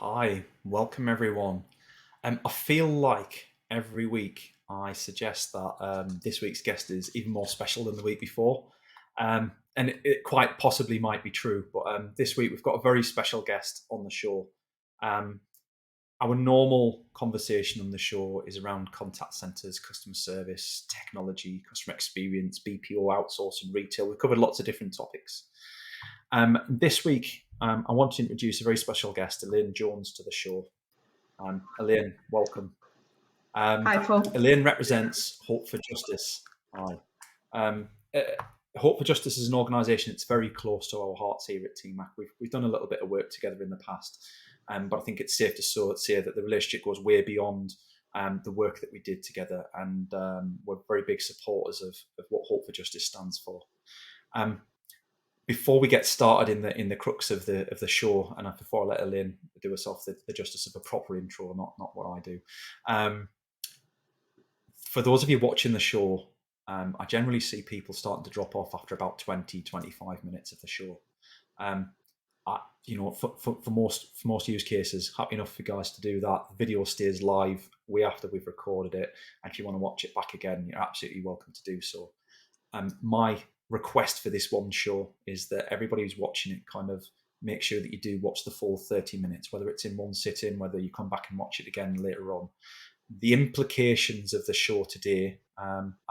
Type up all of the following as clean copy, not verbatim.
Hi, welcome everyone. I feel like every week I suggest that this week's guest is even more special than the week before. And it quite possibly might be true, but this week we've got a very special guest on the show. Um, our normal conversation on the show is around contact centres, customer service, technology, customer experience, BPO outsourcing, retail. We've covered lots of different topics. This week, I want to introduce a very special guest, Elaine Jones, to the show. Elaine, welcome. Hi, Paul. Elaine represents Hope for Justice. Hi. Uh, Hope for Justice is an organisation that's very close to our hearts here at TMAC. We've done a little bit of work together in the past, but I think it's safe to say that the relationship goes way beyond the work that we did together, and we're very big supporters of what Hope for Justice stands for. Before we get started in the crux of the show, and before I let Elaine do herself the justice of a proper intro, not what I do. For those of you watching the show, I generally see people starting to drop off after about 20, 25 minutes of the show. For most use cases, happy enough for guys to do that. The video stays live way after we've recorded it, and if you want to watch it back again, you're absolutely welcome to do so. My request for this one show is that everybody who's watching it kind of make sure that you do watch the full 30 minutes, whether it's in one sitting, whether you come back and watch it again later on. The implications of the show today,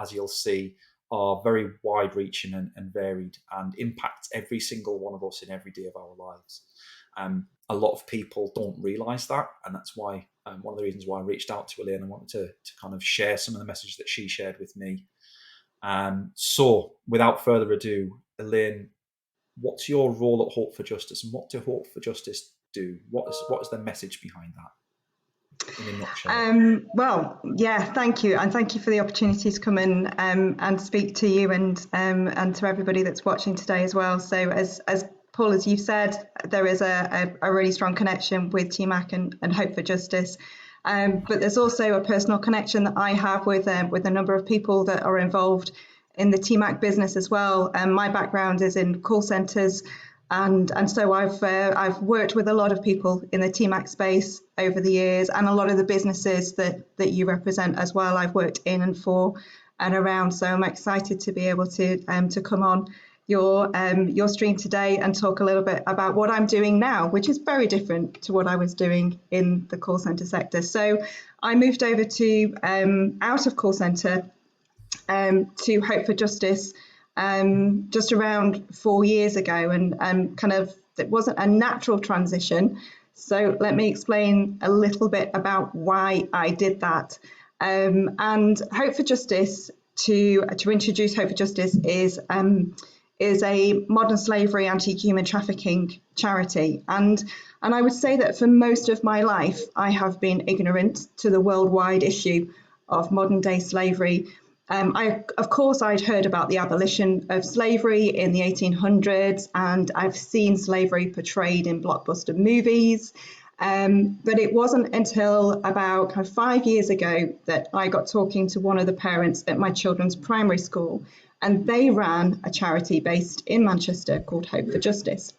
as you'll see, are very wide-reaching and varied, and impact every single one of us in every day of our lives. A lot of people don't realise that, and that's why one of the reasons why I reached out to Elaine. I wanted to kind of share some of the message that she shared with me. So, without further ado, Elaine, what's your role at Hope for Justice, and what do Hope for Justice do? What is the message behind that, in a nutshell? Well, yeah, thank you, and thank you for the opportunity to come in and speak to you and to everybody that's watching today as well. So, as Paul, as you've said, there is a really strong connection with TMAC and Hope for Justice. But there's also a personal connection that I have with a number of people that are involved in the TMAC business as well. My background is in call centres, and so I've worked with a lot of people in the TMAC space over the years, and a lot of the businesses that you represent as well. I've worked in and for and around, so I'm excited to be able to come on your stream today and talk a little bit about what I'm doing now, which is very different to what I was doing in the call centre sector. So I moved over to out of call centre to Hope for Justice just around 4 years ago, and kind of it wasn't a natural transition. So let me explain a little bit about why I did that. And Hope for Justice, to introduce Hope for Justice, is a modern slavery, anti-human trafficking charity. And I would say that for most of my life, I have been ignorant to the worldwide issue of modern day slavery. Of course, I'd heard about the abolition of slavery in the 1800s, and I've seen slavery portrayed in blockbuster movies. But it wasn't until about 5 years ago that I got talking to one of the parents at my children's primary school, and they ran a charity based in Manchester called Hope for Justice.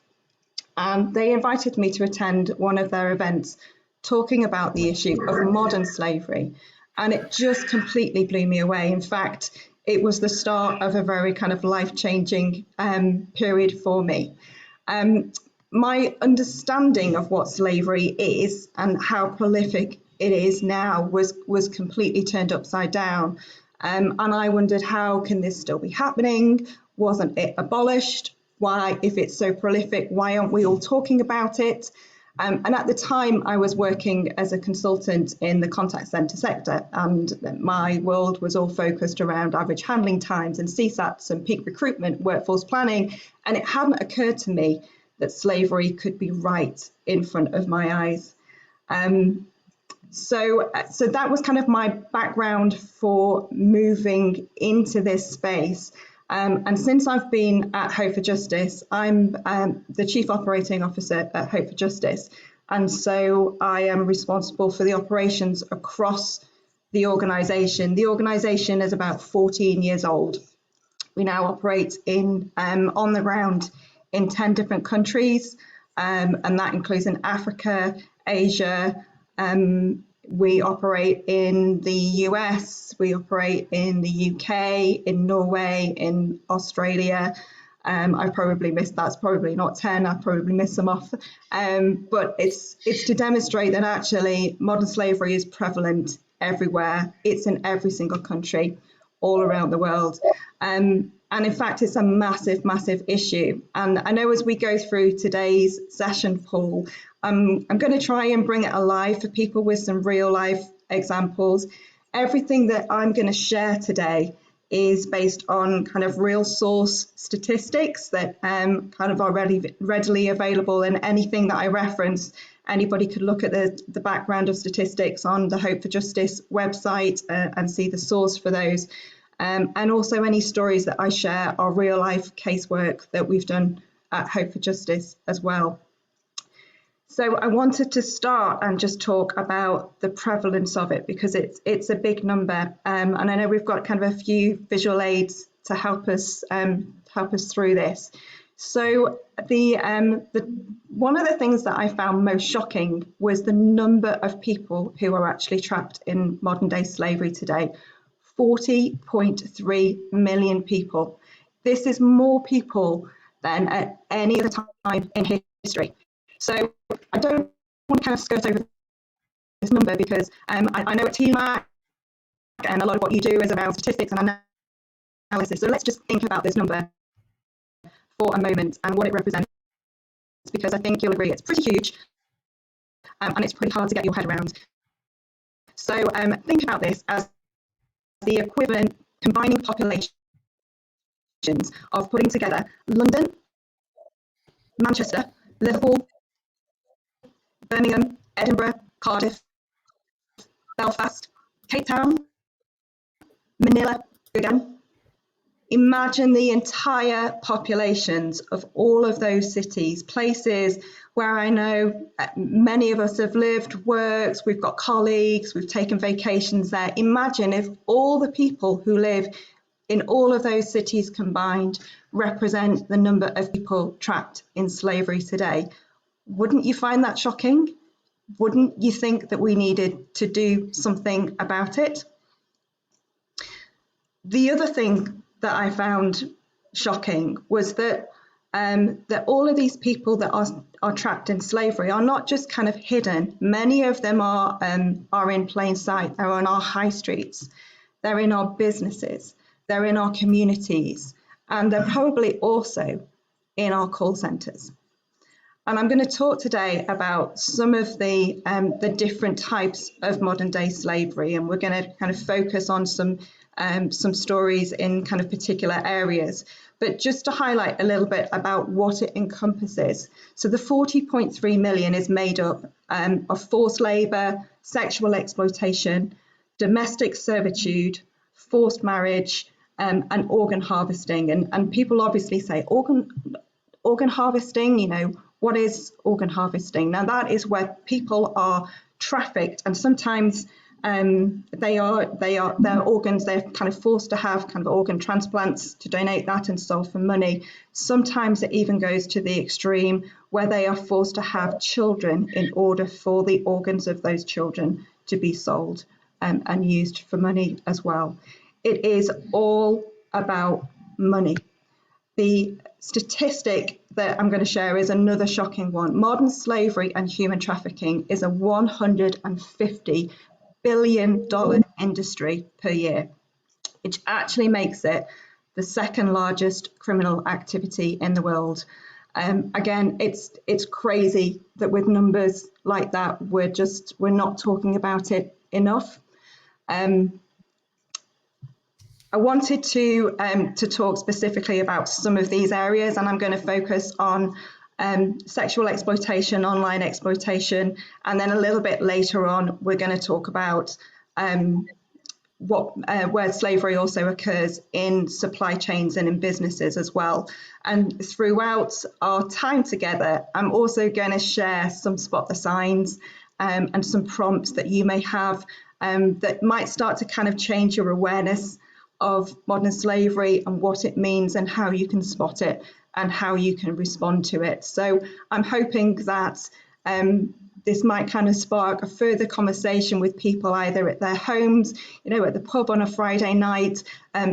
And they invited me to attend one of their events talking about the issue of modern slavery. And it just completely blew me away. In fact, it was the start of a very kind of life-changing period for me. My understanding of what slavery is and how prolific it is now was completely turned upside down. And I wondered, how can this still be happening? Wasn't it abolished? Why, if it's so prolific, why aren't we all talking about it? And at the time, I was working as a consultant in the contact centre sector, and my world was all focused around average handling times and CSATs and peak recruitment, workforce planning. And it hadn't occurred to me that slavery could be right in front of my eyes. So that was kind of my background for moving into this space. And since I've been at Hope for Justice, I'm the Chief Operating Officer at Hope for Justice. And so I am responsible for the operations across the organisation. The organisation is about 14 years old. We now operate on the ground in 10 different countries, and that includes in Africa, Asia. We operate in the US, we operate in the UK, in Norway, in Australia. I've probably missed, that's probably not 10, I've probably missed some off. But it's to demonstrate that actually modern slavery is prevalent everywhere. It's in every single country all around the world. And in fact, it's a massive, massive issue. And I know as we go through today's session, Paul, I'm going to try and bring it alive for people with some real life examples. Everything that I'm going to share today is based on kind of real source statistics that kind of are readily available, and anything that I reference, anybody could look at the background of statistics on the Hope for Justice website and see the source for those. And also any stories that I share are real life casework that we've done at Hope for Justice as well. So I wanted to start and just talk about the prevalence of it, because it's a big number, and I know we've got kind of a few visual aids to help us through this. So one of the things that I found most shocking was the number of people who are actually trapped in modern day slavery today. 40.3 million people. This is more people than at any other time in history. So I don't want to kind of skirt over this number, because I know at TMAC and a lot of what you do is around statistics and analysis. So let's just think about this number for a moment and what it represents, because I think you'll agree it's pretty huge, and it's pretty hard to get your head around. So think about this as the equivalent combining populations of putting together London, Manchester, Liverpool, Birmingham, Edinburgh, Cardiff, Belfast, Cape Town, Manila, again. Imagine the entire populations of all of those cities, places where I know many of us have lived, worked, we've got colleagues, we've taken vacations there. Imagine if all the people who live in all of those cities combined represent the number of people trapped in slavery today. Wouldn't you find that shocking? Wouldn't you think that we needed to do something about it? The other thing that I found shocking was that that all of these people that are trapped in slavery are not just kind of hidden. Many of them are in plain sight. They're on our high streets. They're in our businesses. They're in our communities. And they're probably also in our call centres. And I'm going to talk today about some of the different types of modern day slavery. And we're going to kind of focus on some stories in kind of particular areas. But just to highlight a little bit about what it encompasses. So the 40.3 million is made up of forced labour, sexual exploitation, domestic servitude, forced marriage, and organ harvesting. And people obviously say, organ harvesting, you know, what is organ harvesting? Now that is where people are trafficked, and sometimes their organs, they're kind of forced to have kind of organ transplants to donate that and sold for money. Sometimes it even goes to the extreme where they are forced to have children in order for the organs of those children to be sold and used for money as well. It is all about money. The statistic that I'm going to share is another shocking one. Modern slavery and human trafficking is a $150 billion industry per year, which actually makes it the second largest criminal activity in the world. Again, it's crazy that with numbers like that, we're not talking about it enough. I wanted to talk specifically about some of these areas, and I'm going to focus on sexual exploitation, online exploitation, and then a little bit later on, we're going to talk about where slavery also occurs in supply chains and in businesses as well. And throughout our time together, I'm also going to share some spot the signs and some prompts that you may have that might start to kind of change your awareness of modern slavery and what it means and how you can spot it and how you can respond to it. So I'm hoping that this might kind of spark a further conversation with people either at their homes, at the pub on a Friday night,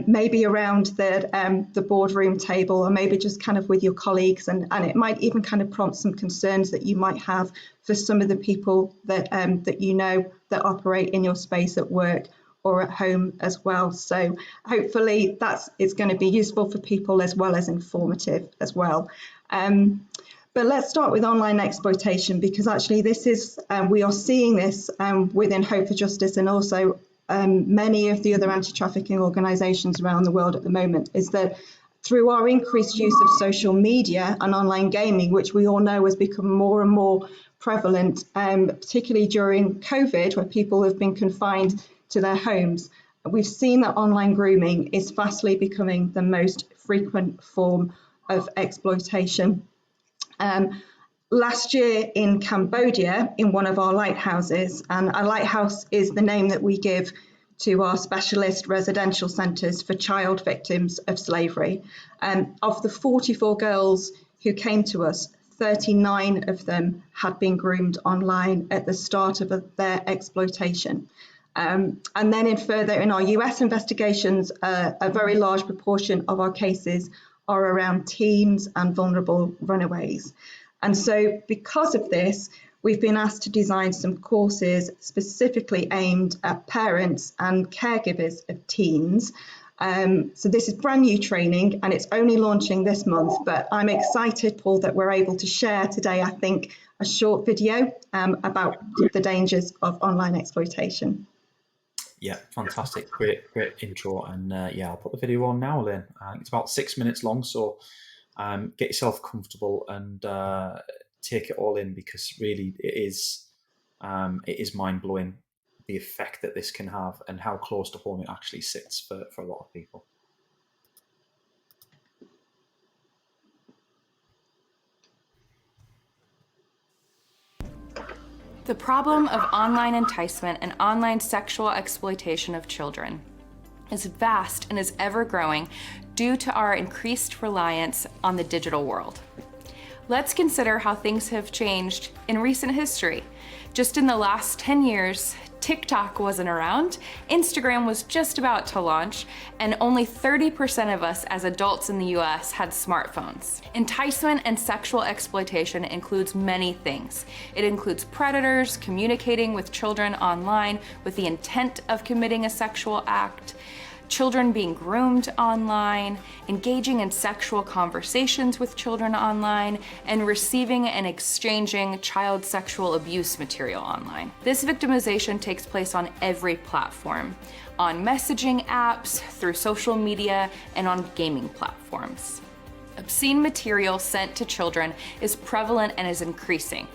maybe around the boardroom table, or maybe just kind of with your colleagues, and it might even kind of prompt some concerns that you might have for some of the people that that operate in your space at work or at home as well. So hopefully it's going to be useful for people as well as informative as well. But let's start with online exploitation, because actually this is, we are seeing this within Hope for Justice, and also many of the other anti-trafficking organisations around the world at the moment, is that through our increased use of social media and online gaming, which we all know has become more and more prevalent, particularly during COVID, where people have been confined to their homes, we've seen that online grooming is fastly becoming the most frequent form of exploitation. Last year in Cambodia, in one of our lighthouses, and a lighthouse is the name that we give to our specialist residential centres for child victims of slavery. Of the 44 girls who came to us, 39 of them had been groomed online at the start of their exploitation. And then in our US investigations, a very large proportion of our cases are around teens and vulnerable runaways. And so because of this, we've been asked to design some courses specifically aimed at parents and caregivers of teens. So this is brand new training, and it's only launching this month, but I'm excited, Paul, that we're able to share today, I think, a short video about the dangers of online exploitation. Yeah, fantastic. Great intro. And I'll put the video on now, Elaine. It's about 6 minutes long, so get yourself comfortable and take it all in, because really it is mind-blowing, the effect that this can have and how close to home it actually sits for a lot of people. The problem of online enticement and online sexual exploitation of children is vast and is ever growing due to our increased reliance on the digital world. Let's consider how things have changed in recent history. Just in the last 10 years, TikTok wasn't around, Instagram was just about to launch, and only 30% of us as adults in the US had smartphones. Enticement and sexual exploitation includes many things. It includes predators communicating with children online with the intent of committing a sexual act, children being groomed online, engaging in sexual conversations with children online, and receiving and exchanging child sexual abuse material online. This victimization takes place on every platform, on messaging apps, through social media, and on gaming platforms. Obscene material sent to children is prevalent and is increasing.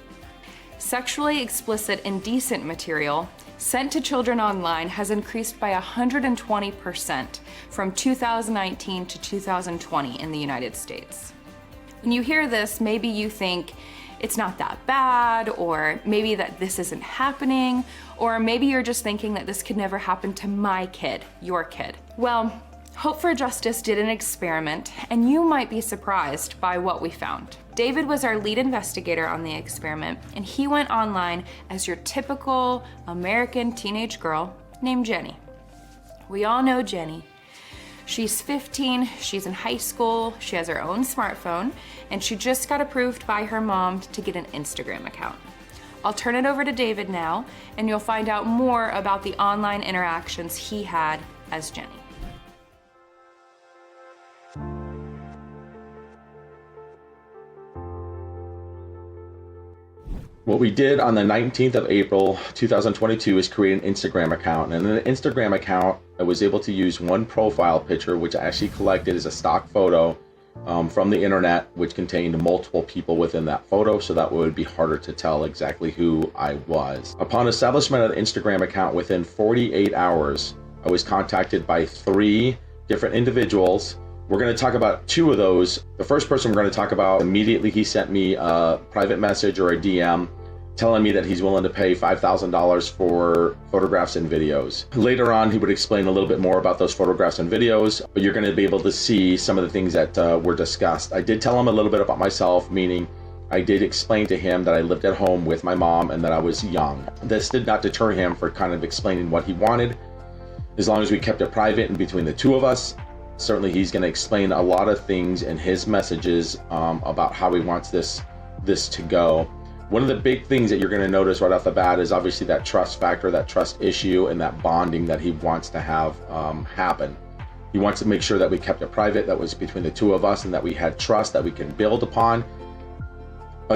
Sexually explicit, indecent material sent to children online has increased by 120% from 2019 to 2020 in the United States. When you hear this, maybe you think it's not that bad, or maybe that this isn't happening, or maybe you're just thinking that this could never happen to my kid, your kid. Well, Hope for Justice did an experiment, and you might be surprised by what we found. David was our lead investigator on the experiment, and he went online as your typical American teenage girl named Jenny. We all know Jenny. She's 15, she's in high school, she has her own smartphone, and she just got approved by her mom to get an Instagram account. I'll turn it over to David now, and you'll find out more about the online interactions he had as Jenny. What we did on the 19th of April 2022 is create an Instagram account. And in an Instagram account, I was able to use one profile picture, which I actually collected as a stock photo from the internet, which contained multiple people within that photo, so that it would be harder to tell exactly who I was. Upon establishment of the Instagram account, within 48 hours, I was contacted by 3 different individuals. We're going to talk about 2 of those. The first person we're going to talk about, immediately he sent me a private message or a DM telling me that he's willing to pay $5,000 for photographs and videos. Later on, he would explain a little bit more about those photographs and videos, but you're going to be able to see some of the things that were discussed. I did tell him a little bit about myself, meaning I did explain to him that I lived at home with my mom and that I was young. This did not deter him for kind of explaining what he wanted. As long as we kept it private and between the two of us, certainly he's going to explain a lot of things in his messages about how he wants this to go. One of the big things that you're going to notice right off the bat is obviously that trust factor, that trust issue, and that bonding that he wants to have happen. He wants to make sure that we kept it private, that was between the two of us, and that we had trust that we can build upon.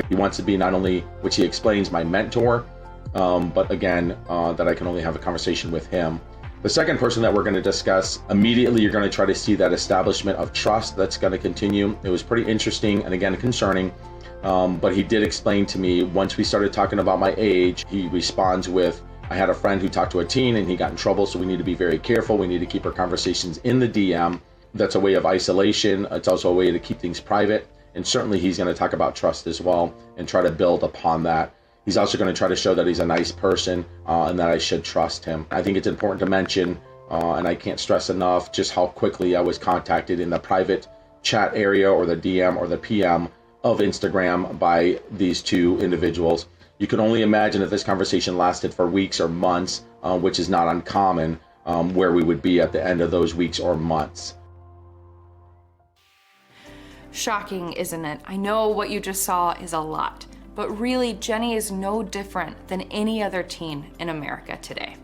He wants to be not only, which he explains, my mentor, but again, that I can only have a conversation with him. The second person that we're going to discuss, immediately you're going to try to see that establishment of trust that's going to continue. It was pretty interesting and again concerning, but he did explain to me once we started talking about my age, he responds with, I had a friend who talked to a teen and he got in trouble, so we need to be very careful. We need to keep our conversations in the DM. That's a way of isolation. It's also a way to keep things private. And certainly he's going to talk about trust as well and try to build upon that. He's also going to try to show that he's a nice person and that I should trust him. I think it's important to mention, and I can't stress enough, just how quickly I was contacted in the private chat area or the DM or the PM of Instagram by these two individuals. You can only imagine if this conversation lasted for weeks or months, which is not uncommon, where we would be at the end of those weeks or months. Shocking, isn't it? I know what you just saw is a lot, but really Jenny is no different than any other teen in America today.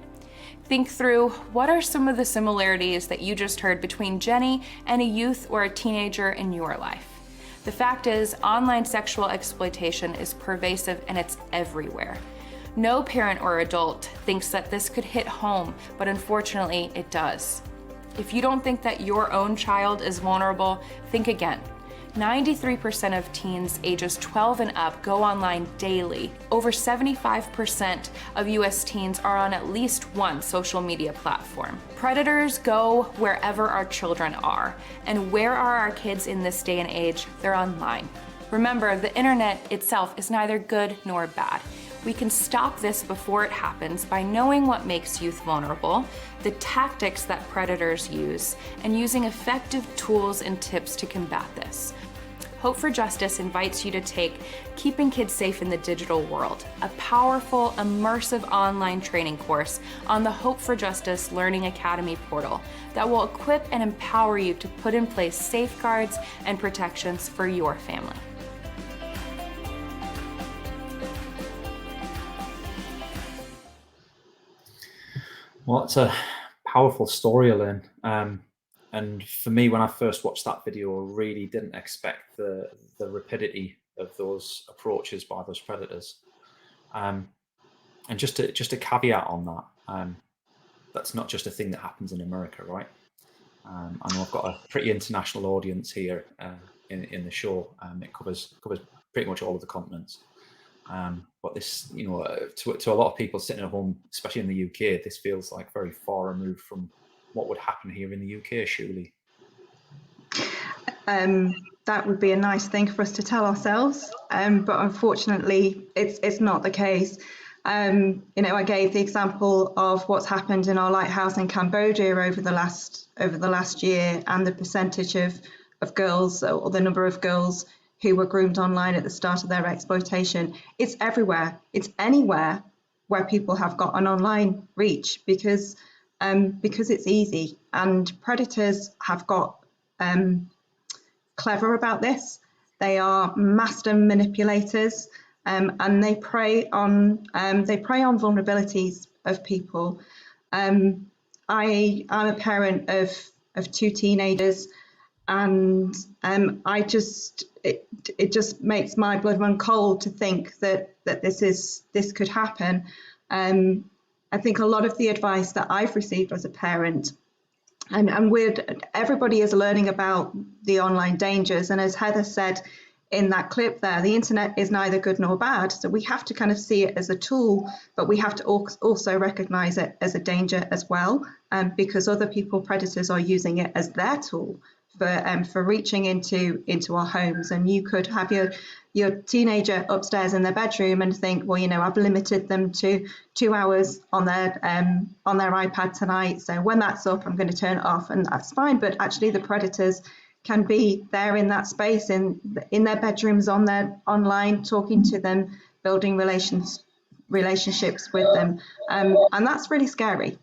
Think through, what are some of the similarities that you just heard between Jenny and a youth or a teenager in your life? The fact is, online sexual exploitation is pervasive and it's everywhere. No parent or adult thinks that this could hit home, but unfortunately it does. If you don't think that your own child is vulnerable, think again. 93% of teens ages 12 and up go online daily. Over 75% of US teens are on at least one social media platform. Predators go wherever our children are. And where are our kids in this day and age? They're online. Remember, the internet itself is neither good nor bad. We can stop this before it happens by knowing what makes youth vulnerable, the tactics that predators use, and using effective tools and tips to combat this. Hope for Justice invites you to take Keeping Kids Safe in the Digital World, a powerful, immersive online training course on the Hope for Justice Learning Academy portal that will equip and empower you to put in place safeguards and protections for your family. Well, it's a powerful story, Elaine. And for me, when I first watched that video, I really didn't expect the rapidity of those approaches by those predators. And just a caveat on that, that's not just a thing that happens in America, right? I know I've got a pretty international audience here in the show. It covers pretty much all of the continents. But this, to a lot of people sitting at home, especially in the UK, this feels like very far removed from what would happen here in the UK, surely. That would be a nice thing for us to tell ourselves, but unfortunately, it's not the case. I gave the example of what's happened in our lighthouse in Cambodia over the last year, and the percentage of girls, or the number of girls who were groomed online at the start of their exploitation. It's everywhere. It's anywhere where people have got an online reach, because it's easy, and predators have got clever about this. They are master manipulators, and they prey on vulnerabilities of people. I'm a parent of two teenagers, and it just makes my blood run cold to think that this could happen. I think a lot of the advice that I've received as a parent, and everybody is learning about the online dangers. And as Heather said in that clip there, the internet is neither good nor bad. So we have to kind of see it as a tool, but we have to also recognize it as a danger as well, because other people, predators, are using it as their tool for reaching into our homes. And you could have your teenager upstairs in their bedroom and think, well, I've limited them to 2 hours on their iPad tonight, so when that's up, I'm going to turn it off, and that's fine. But actually, the predators can be there in that space, in their bedrooms, online, talking to them, building relationships with them, and that's really scary.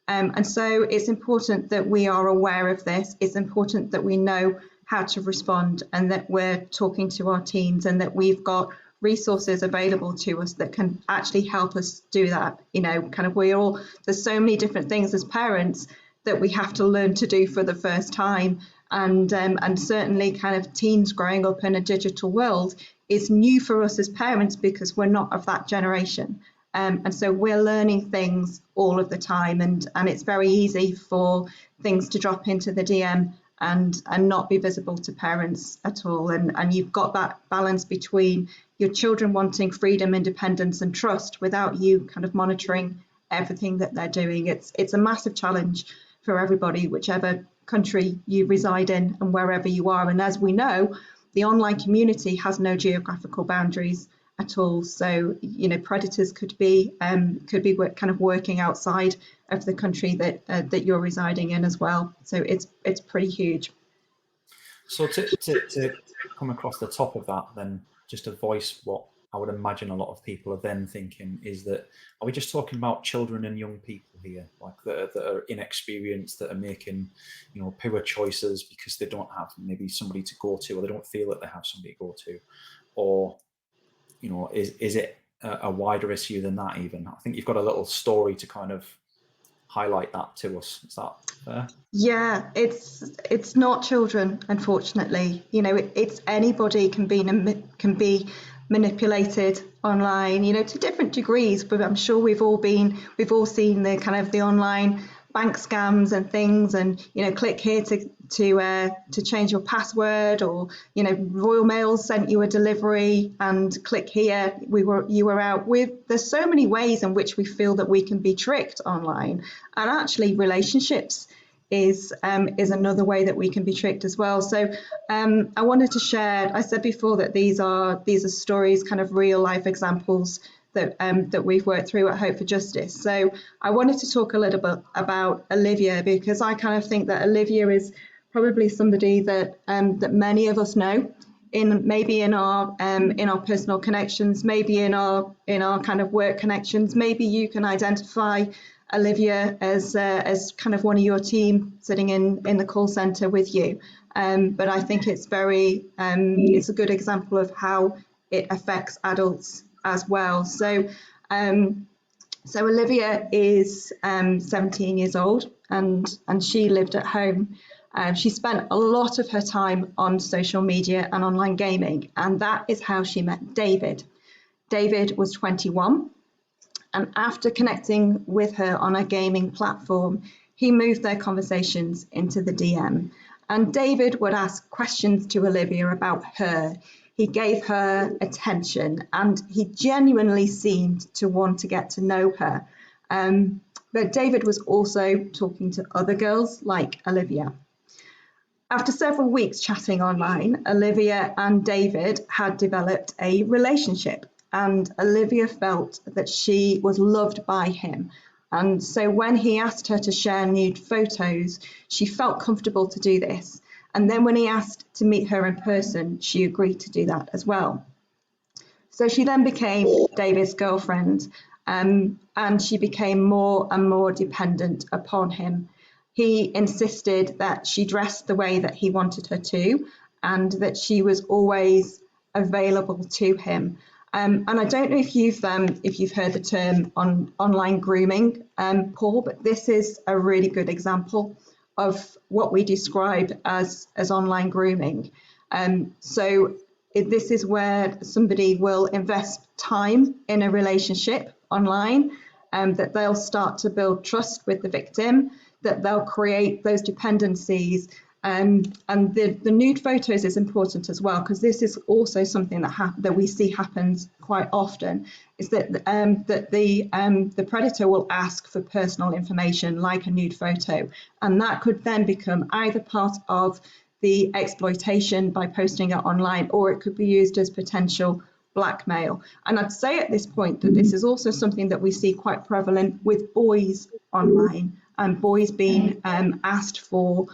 And so it's important that we are aware of this. It's important that we know how to respond, and that we're talking to our teens, and that we've got resources available to us that can actually help us do that. There's so many different things as parents that we have to learn to do for the first time. And certainly kind of teens growing up in a digital world is new for us as parents, because we're not of that generation. And so we're learning things all of the time, and it's very easy for things to drop into the DM and not be visible to parents at all. And you've got that balance between your children wanting freedom, independence and trust without you kind of monitoring everything that they're doing. It's a massive challenge for everybody, whichever country you reside in and wherever you are. And as we know, the online community has no geographical boundaries at all. So, predators could be kind of working outside of the country that you're residing in as well. So it's pretty huge. So to come across the top of that, then just to voice what I would imagine a lot of people are then thinking is that, are we just talking about children and young people here, like that are inexperienced, that are making, poor choices because they don't have maybe somebody to go to, or they don't feel that they have somebody to go to, or is it a wider issue than that even? I think you've got a little story to kind of highlight that to us. Is that fair? Yeah, it's not children, unfortunately. It's anybody can be manipulated online, to different degrees. But I'm sure we've all seen the kind of the online bank scams and things, and click here to change your password, or Royal Mail sent you a delivery and click here, you were out with. There's so many ways in which we feel that we can be tricked online, and actually relationships is another way that we can be tricked as well. So I wanted to share, I said before that these are stories, kind of real life examples that we've worked through at Hope for Justice. So I wanted to talk a little bit about Olivia, because I kind of think that Olivia is probably somebody that many of us know, maybe in our personal connections, maybe in our kind of work connections. Maybe you can identify Olivia as kind of one of your team sitting in the call center with you. But I think it's it's a good example of how it affects adults as well. So Olivia is 17 years old, and she lived at home. She spent a lot of her time on social media and online gaming, and that is how she met David. David was 21, and after connecting with her on a gaming platform, he moved their conversations into the DM. And David would ask questions to Olivia about her. He gave her attention, and he genuinely seemed to want to get to know her. But David was also talking to other girls like Olivia. After several weeks chatting online, Olivia and David had developed a relationship, and Olivia felt that she was loved by him. And so when he asked her to share nude photos, she felt comfortable to do this. And then when he asked to meet her in person, she agreed to do that as well. So she then became David's girlfriend, and she became more and more dependent upon him. He insisted that she dressed the way that he wanted her to, and that she was always available to him. And I don't know if you've heard the term online grooming, Paul, but this is a really good example of what we describe as online grooming. This is where somebody will invest time in a relationship online, that they'll start to build trust with the victim, that they'll create those dependencies. And the nude photos is important as well, because this is also something that we see happens quite often, is that the predator will ask for personal information like a nude photo, and that could then become either part of the exploitation by posting it online, or it could be used as potential blackmail. And I'd say at this point that this is also something that we see quite prevalent with boys online, and boys being asked for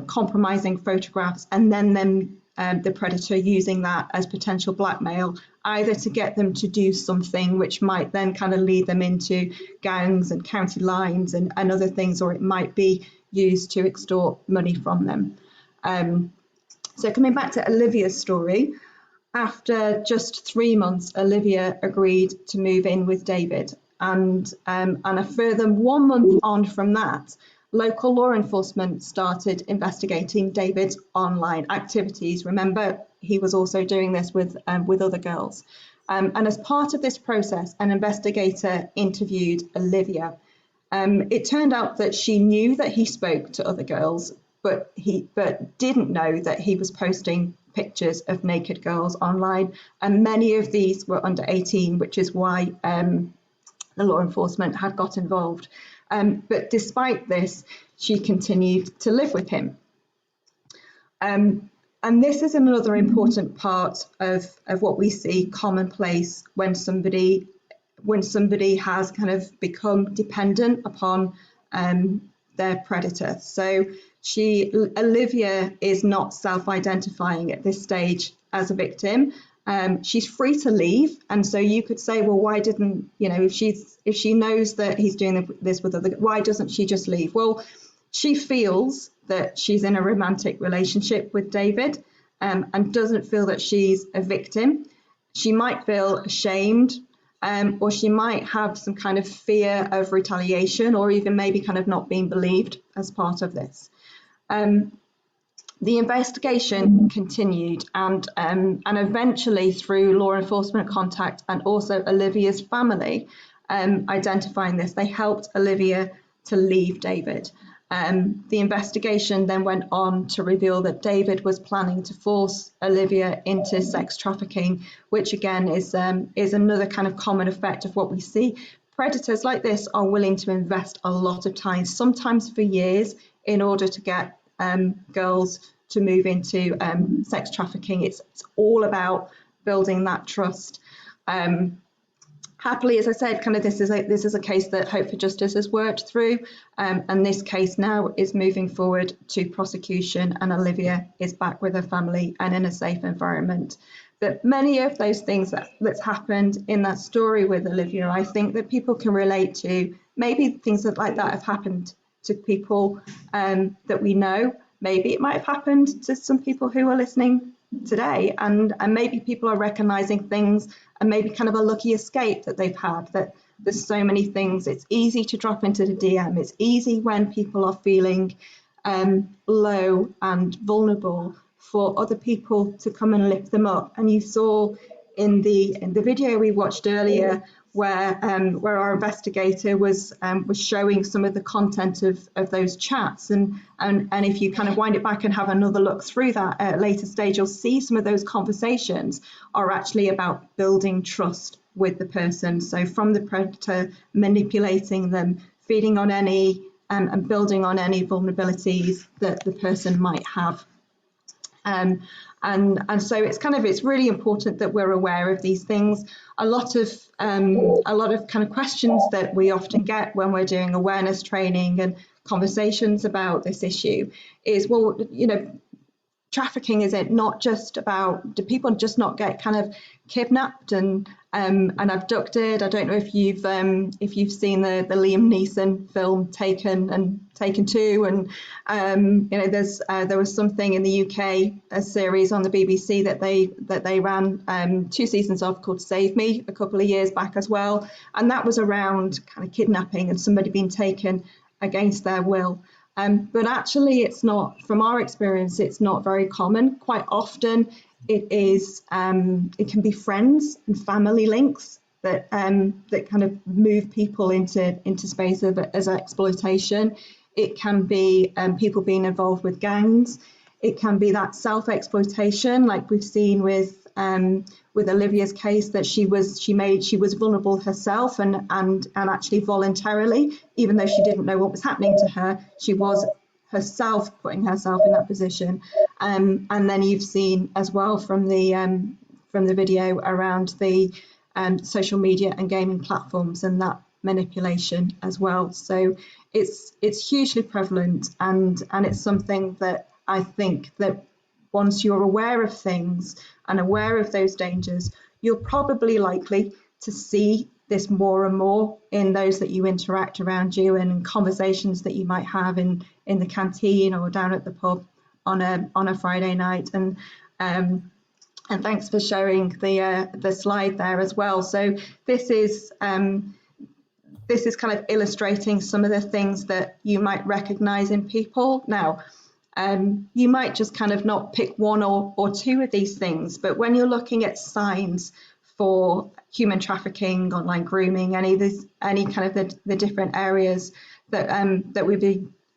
compromising photographs, and then the predator using that as potential blackmail, either to get them to do something which might then kind of lead them into gangs and county lines and other things, or it might be used to extort money from them. So coming back to Olivia's story, after just 3 months, Olivia agreed to move in with David, and a further 1 month on from that, local law enforcement started investigating David's online activities. Remember, he was also doing this with other girls. And as part of this process, an investigator interviewed Olivia. It turned out that she knew that he spoke to other girls, but didn't know that he was posting pictures of naked girls online. And many of these were under 18, which is why the law enforcement had got involved. But despite this, she continued to live with him. And this is another important part of what we see commonplace when somebody has kind of become dependent upon their predator. So Olivia is not self-identifying at this stage as a victim. She's free to leave, and so you could say, well, why didn't, if she knows that he's doing this with other, why doesn't she just leave? Well, she feels that she's in a romantic relationship with David, and doesn't feel that she's a victim. She might feel ashamed, or she might have some kind of fear of retaliation, or even maybe kind of not being believed as part of this. The investigation continued, and eventually, through law enforcement contact and also Olivia's family identifying this, they helped Olivia to leave David. The investigation then went on to reveal that David was planning to force Olivia into sex trafficking, which again is another kind of common effect of what we see. Predators like this are willing to invest a lot of time, sometimes for years, in order to get girls to move into sex trafficking. It's all about building that trust. Happily, as I said, kind of this is a case that Hope for Justice has worked through, and this case now is moving forward to prosecution, and Olivia is back with her family and in a safe environment. But many of those things that's happened in that story with Olivia, I think that people can relate to. Maybe things like that have happened to people that we know. Maybe it might have happened to some people who are listening today, and maybe people are recognizing things, and maybe kind of a lucky escape that they've had, that there's so many things. It's easy to drop into the DM. It's easy when people are feeling low and vulnerable for other people to come and lift them up. And you saw in the video we watched earlier where our investigator was showing some of the content of those chats, and if you kind of wind it back and have another look through that at a later stage, you'll see some of those conversations are actually about building trust with the person. So from the predator, manipulating them, feeding on any and building on any vulnerabilities that the person might have. And so it's really important that we're aware of these things. A lot of kind of questions that we often get when we're doing awareness training and conversations about this issue is, well, trafficking, is it not just about, do people just not get kind of kidnapped and abducted? I don't know if you've seen the Liam Neeson film Taken and Taken 2, and there was something in the UK, a series on the BBC that they ran 2 seasons of called Save Me a couple of years back as well, and that was around kind of kidnapping and somebody being taken against their will. But actually, it's not, from our experience, it's not very common. Quite often, it can be friends and family links that kind of move people into space as exploitation. It can be people being involved with gangs. It can be that self-exploitation, like we've seen with Olivia's case, that she was vulnerable herself and actually voluntarily, even though she didn't know what was happening to her, she was herself putting herself in that position. And then you've seen as well from the video around the social media and gaming platforms and that manipulation as well. So it's hugely prevalent, and it's something that I think that once you're aware of things and aware of those dangers, you're probably likely to see this more and more in those that you interact around you, and in conversations that you might have in the canteen or down at the pub on a Friday night. And thanks for sharing the slide there as well. So this is kind of illustrating some of the things that you might recognize in people. Now, you might just kind of not pick one or two of these things, but when you're looking at signs for human trafficking, online grooming, any kind of the different areas that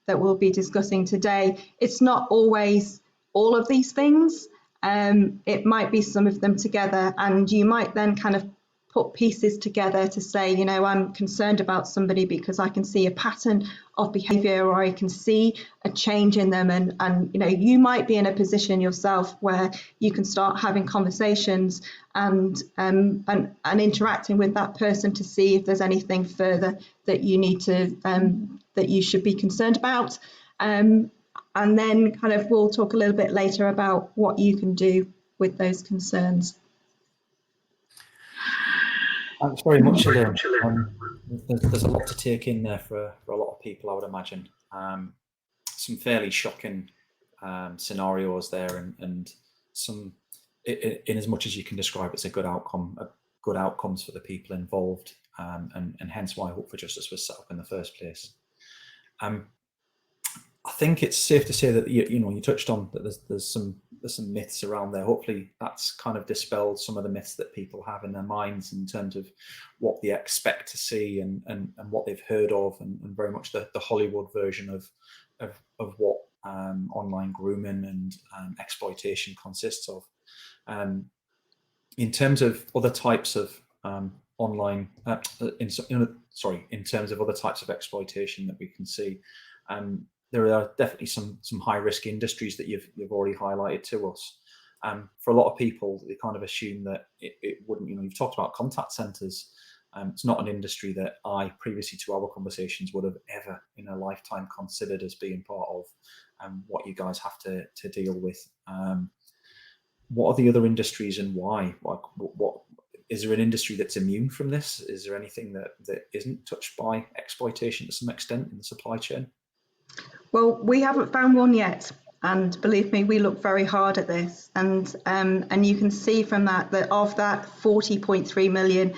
we'll be discussing today, it's not always all of these things. It might be some of them together, and you might then kind of put pieces together to say, I'm concerned about somebody because I can see a pattern of behavior, or I can see a change in them, and you might be in a position yourself where you can start having conversations and interacting with that person to see if there's anything further that you need to that you should be concerned about, and then kind of we'll talk a little bit later about what you can do with those concerns. Thanks very much, Elaine. There's a lot to take in there for a lot of people, I would imagine. Some fairly shocking scenarios there, and some, in as much as you can describe it as a good outcomes for the people involved, and hence why Hope for Justice was set up in the first place. I think it's safe to say that you touched on that there's some myths around there. Hopefully that's kind of dispelled some of the myths that people have in their minds in terms of what they expect to see and what they've heard of, and very much the Hollywood version of what online grooming and exploitation consists of. In terms of other types of online, in terms of other types of exploitation that we can see, there are definitely some high risk industries that you've already highlighted to us. For a lot of people, they kind of assume that it wouldn't. You've talked about contact centres. It's not an industry that I, previously to our conversations, would have ever in a lifetime considered as being part of what you guys have to deal with. What are the other industries, and why? What is there an industry that's immune from this? Is there anything that isn't touched by exploitation to some extent in the supply chain? Well, we haven't found one yet, and believe me, we look very hard at this, and you can see from that of that 40.3 million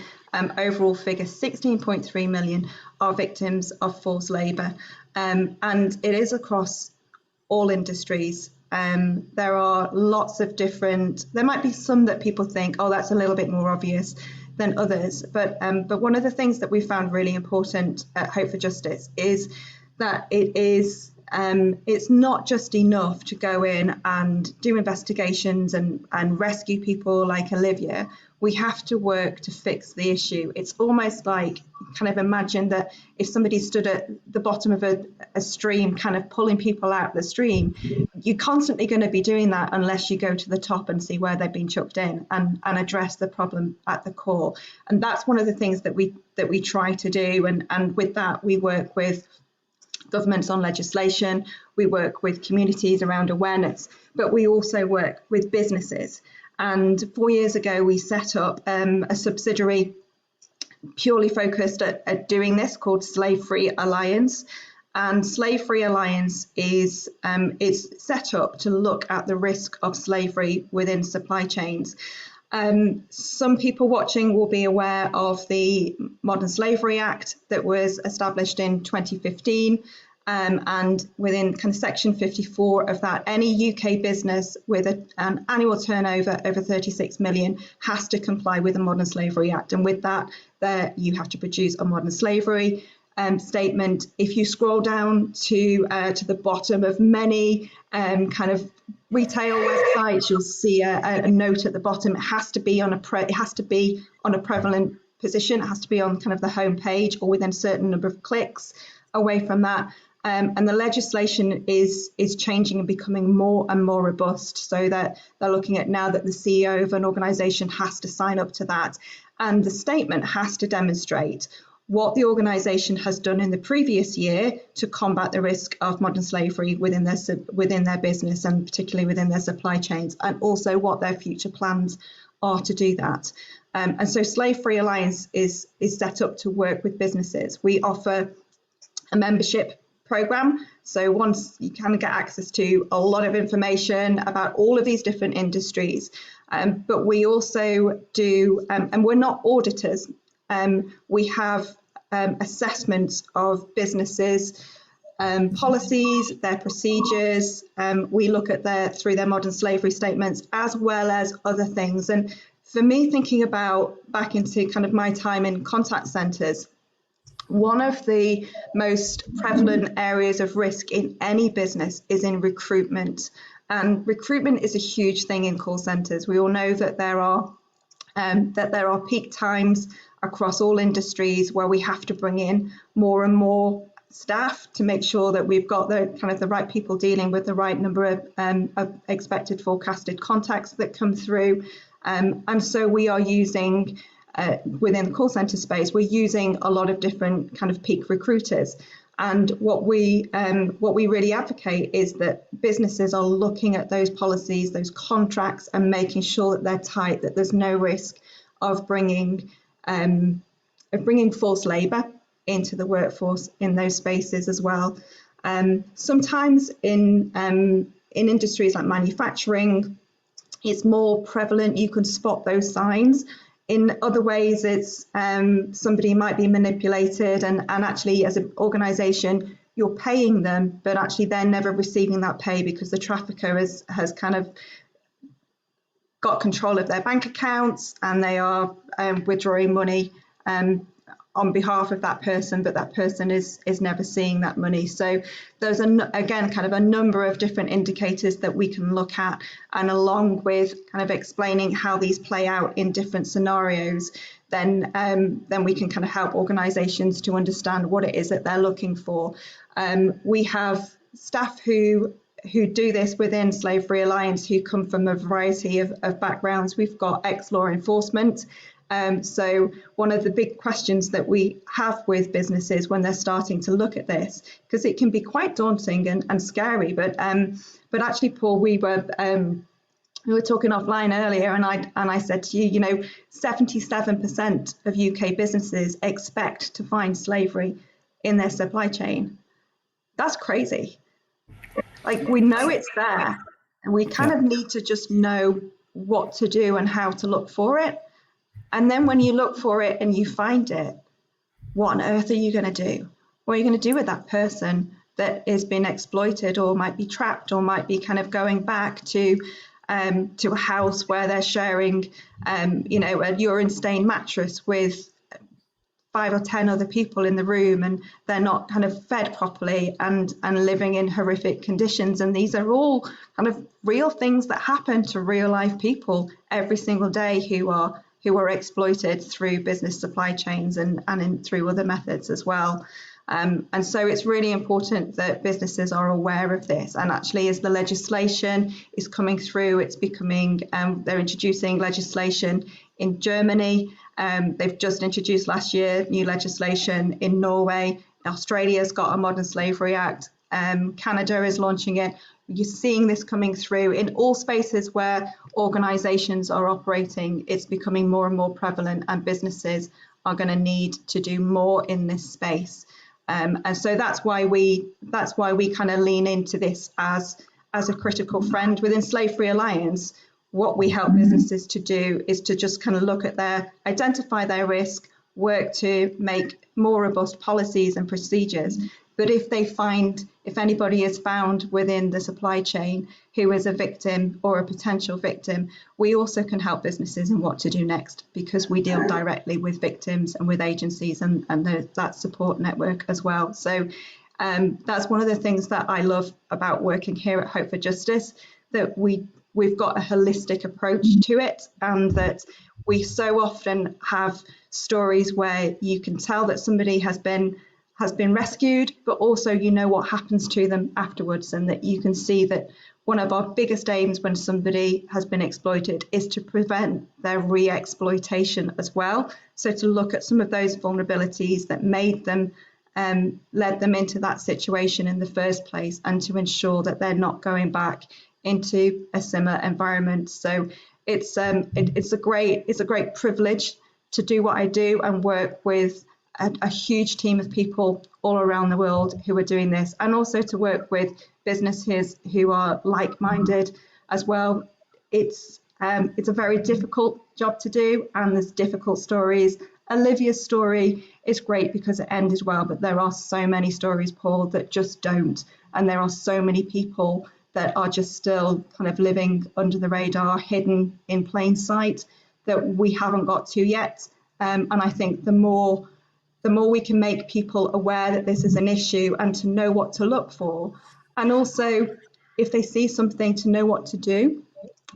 overall figure, 16.3 million are victims of forced labour, and it is across all industries. There are lots of different. There might be some that people think, oh, that's a little bit more obvious than others, but one of the things that we found really important at Hope for Justice is that it's not just enough to go in and do investigations and rescue people like Olivia. We have to work to fix the issue. It's almost like, kind of imagine that if somebody stood at the bottom of a stream, kind of pulling people out of the stream, you're constantly going to be doing that unless you go to the top and see where they've been chucked in and address the problem at the core. And that's one of the things that we try to do. And with that, we work with governments on legislation, we work with communities around awareness, but we also work with businesses. And 4 years ago, we set up a subsidiary purely focused at doing this called Slave Free Alliance. And Slave Free Alliance is set up to look at the risk of slavery within supply chains. Some people watching will be aware of the Modern Slavery Act that was established in 2015, and within kind of section 54 of that, any UK business with an annual turnover over 36 million has to comply with the Modern Slavery Act, and with that, you have to produce a modern slavery statement. If you scroll down to the bottom of many kind of retail websites, you'll see a note at the bottom. It has to be on a prevalent position. It has to be on kind of the home page or within a certain number of clicks away from that. And the legislation is changing and becoming more and more robust, so that they're looking at now that the CEO of an organisation has to sign up to that, and the statement has to demonstrate what the organisation has done in the previous year to combat the risk of modern slavery within their business, and particularly within their supply chains, and also what their future plans are to do that. And so Slave Free Alliance is set up to work with businesses. We offer a membership program. So once you kind of get access to a lot of information about all of these different industries, but we also do, and we're not auditors, we have assessments of businesses, policies, their procedures. We look at through their modern slavery statements, as well as other things. And for me, thinking about back into kind of my time in contact centres, one of the most prevalent areas of risk in any business is in recruitment. And recruitment is a huge thing in call centres. We all know that there are peak times across all industries where we have to bring in more and more staff to make sure that we've got the right people dealing with the right number of expected forecasted contacts that come through. And so we are using, within the call centre space, we're using a lot of different kind of peak recruiters. And what we really advocate is that businesses are looking at those policies, those contracts, and making sure that they're tight, that there's no risk of bringing forced labour into the workforce in those spaces as well. Sometimes in industries like manufacturing, it's more prevalent. You can spot those signs. In other ways, it's somebody might be manipulated, and actually as an organisation, you're paying them, but actually they're never receiving that pay because the trafficker has kind of got control of their bank accounts, and they are withdrawing money on behalf of that person, but that person is never seeing that money. So there's again kind of a number of different indicators that we can look at, and along with kind of explaining how these play out in different scenarios, then we can kind of help organisations to understand what it is that they're looking for. We have staff who do this within Slave Free Alliance who come from a variety of backgrounds. We've got ex-law enforcement. So one of the big questions that we have with businesses when they're starting to look at this, because it can be quite daunting and scary, but actually, Paul, we were talking offline earlier, and I said to you, 77% of UK businesses expect to find slavery in their supply chain. That's crazy. Like, we know it's there, and we kind of need to just know what to do and how to look for it. And then when you look for it and you find it, what on earth are you going to do? What are you going to do with that person that is being exploited, or might be trapped, or might be kind of going back to a house where they're sharing, a urine stained mattress with 5 or 10 other people in the room, and they're not kind of fed properly and living in horrific conditions. And these are all kind of real things that happen to real life people every single day who are exploited through business supply chains and through other methods as well. And so it's really important that businesses are aware of this. And actually, as the legislation is coming through, it's becoming, they're introducing legislation in Germany. They've just introduced last year new legislation in Norway. Australia's got a Modern Slavery Act. Canada is launching it. You're seeing this coming through in all spaces where organisations are operating. It's becoming more and more prevalent, and businesses are going to need to do more in this space. And so that's why we kind of lean into this as a critical friend within Slave Free Alliance. What we help businesses to do is to just kind of look at identify their risk, work to make more robust policies and procedures. But if anybody is found within the supply chain who is a victim or a potential victim, we also can help businesses in what to do next, because we deal directly with victims and with agencies and that support network as well. So that's one of the things that I love about working here at Hope for Justice, that we've got a holistic approach to it, and that we so often have stories where you can tell that somebody has been rescued, but also what happens to them afterwards, and that you can see that one of our biggest aims when somebody has been exploited is to prevent their re-exploitation as well. So to look at some of those vulnerabilities that made them, led them into that situation in the first place, and to ensure that they're not going back into a similar environment. So it's a great privilege to do what I do and work with a huge team of people all around the world who are doing this, and also to work with businesses who are like-minded as well. It's a very difficult job to do, and there's difficult stories. Olivia's story is great because it ended well, but there are so many stories, Paul, that just don't, and there are so many people that are just still kind of living under the radar, hidden in plain sight, that we haven't got to yet. And I think the more we can make people aware that this is an issue and to know what to look for, and also if they see something, to know what to do,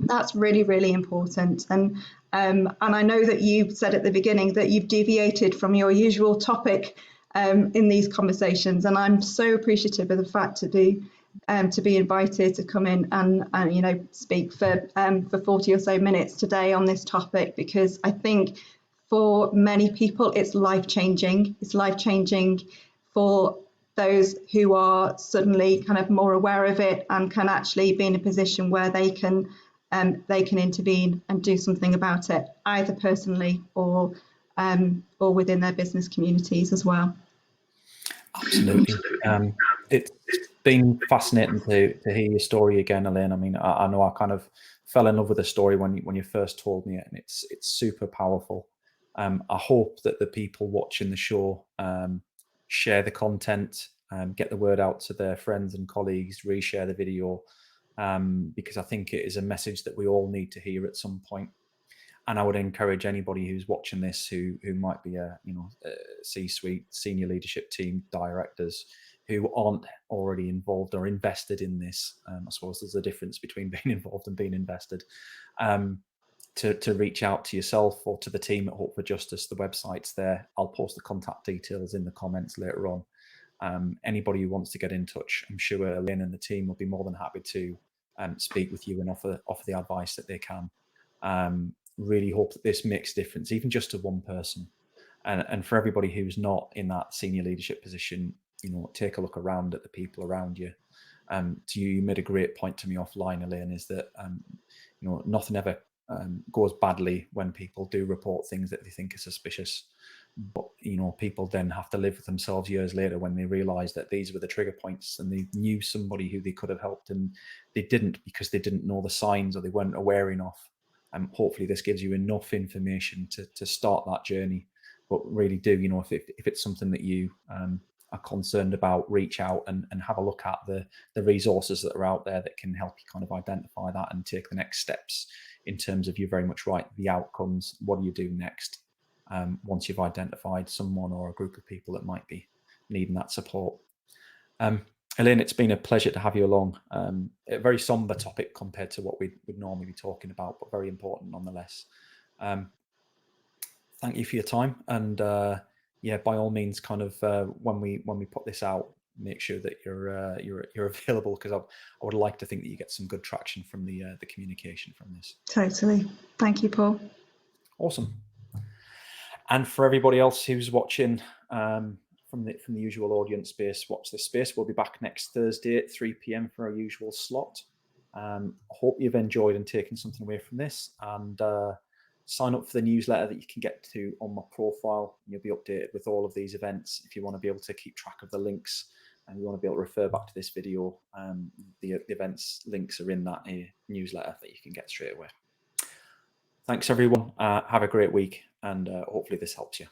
that's really, really important. And I know that you said at the beginning that you've deviated from your usual topic in these conversations, and I'm so appreciative of the fact to be invited to come in and speak for 40 or so minutes today on this topic, because I think for many people it's life-changing. It's life-changing for those who are suddenly kind of more aware of it and can actually be in a position where they can intervene and do something about it, either personally or within their business communities as well. Absolutely. It's been fascinating to hear your story again, Elaine. I mean, I know I kind of fell in love with the story when you first told me it, and it's super powerful. I hope that the people watching the show share the content, get the word out to their friends and colleagues, reshare the video, because I think it is a message that we all need to hear at some point. And I would encourage anybody who's watching this who might be a C-suite, senior leadership team, directors who aren't already involved or invested in this. I suppose there's a difference between being involved and being invested. To reach out to yourself or to the team at Hope for Justice. The website's there. I'll post the contact details in the comments later on. Anybody who wants to get in touch, I'm sure Elaine and the team will be more than happy to speak with you and offer the advice that they can. Really hope that this makes a difference, even just to one person. And for everybody who's not in that senior leadership position, take a look around at the people around you. You made a great point to me offline, Elaine, is that nothing ever goes badly when people do report things that they think are suspicious. But people then have to live with themselves years later when they realize that these were the trigger points, and they knew somebody who they could have helped and they didn't, because they didn't know the signs or they weren't aware enough. And hopefully this gives you enough information to start that journey. But really do, if it's something that you are concerned about, reach out and have a look at the resources that are out there that can help you kind of identify that and take the next steps in terms of, you're very much right, the outcomes. What do you do next once you've identified someone or a group of people that might be needing that support? Elaine, it's been a pleasure to have you along. A very somber topic compared to what we would normally be talking about, but very important nonetheless. Thank you for your time, and by all means, kind of when we put this out, make sure that you're available, because I would like to think that you get some good traction from the communication from this. Totally. Thank you, Paul. Awesome. And for everybody else who's watching from the usual audience space, watch this space. We'll be back next Thursday at 3 p.m. for our usual slot. I hope you've enjoyed and taken something away from this, and sign up for the newsletter that you can get to on my profile. You'll be updated with all of these events. If you want to be able to keep track of the links and you want to be able to refer back to this video, the events links are in that newsletter that you can get straight away. Thanks everyone. Have a great week, and hopefully this helps you.